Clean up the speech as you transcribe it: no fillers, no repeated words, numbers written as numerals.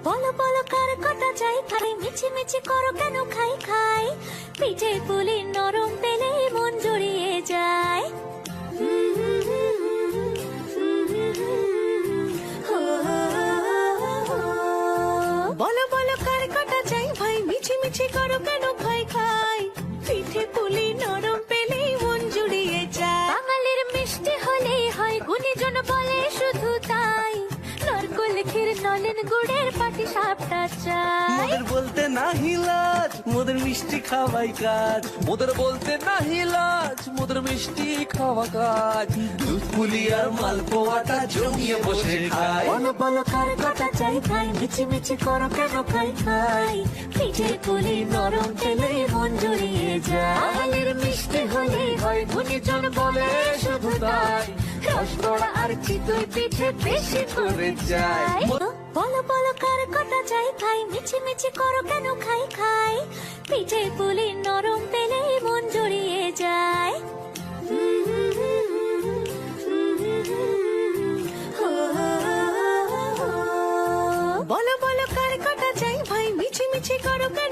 বলো বলো কার কটা চাই খাই মিছি মিছি করো কেন খাই খাই পিঠে পুলি নরম পেলে মন জড়িয়ে যায় বলো বলো কার কটা চাই ভাই মিছি মিছি করো কেন খাই খাই পিঠে পুলি নরম পেলে মন জুড়িয়ে যায় বাঙালির মিষ্টি হলেই হয় গুণীজন বলে শুধু তাই নরকোল ক্ষীর নলেন গুড়ের পাটি সাপটা চাই মোদের বলতে নাহি লাজ মোদের মিষ্টি খাওয়াই কাজ মোদের বলতে নাহি লাজ মোদের মিষ্টি খাওয়া কাজ দুধ পুলি আর মালপোয়াটা জমিয়ে বসে খায় বলো বলো কার কটা চাই খাই মিছি মিছি করো কেন খাই খাই পিঠে পুলি নরম পেলে মন জড়িয়ে যায় বাঙালির মিষ্টি হলেই হয় গুণীজন বলে শুধু তাই রসগোড়া আর চিতই পিঠে বেশি করে যায় বলো বলো কার কটা চাই খাই মিছি মিছি করো কেন খাই খাই পিঠে পুলি নরম পেলে মন জড়িয়ে যায় বলো বলো কার কটা চাই ভাই মিছি মিছি করো কেন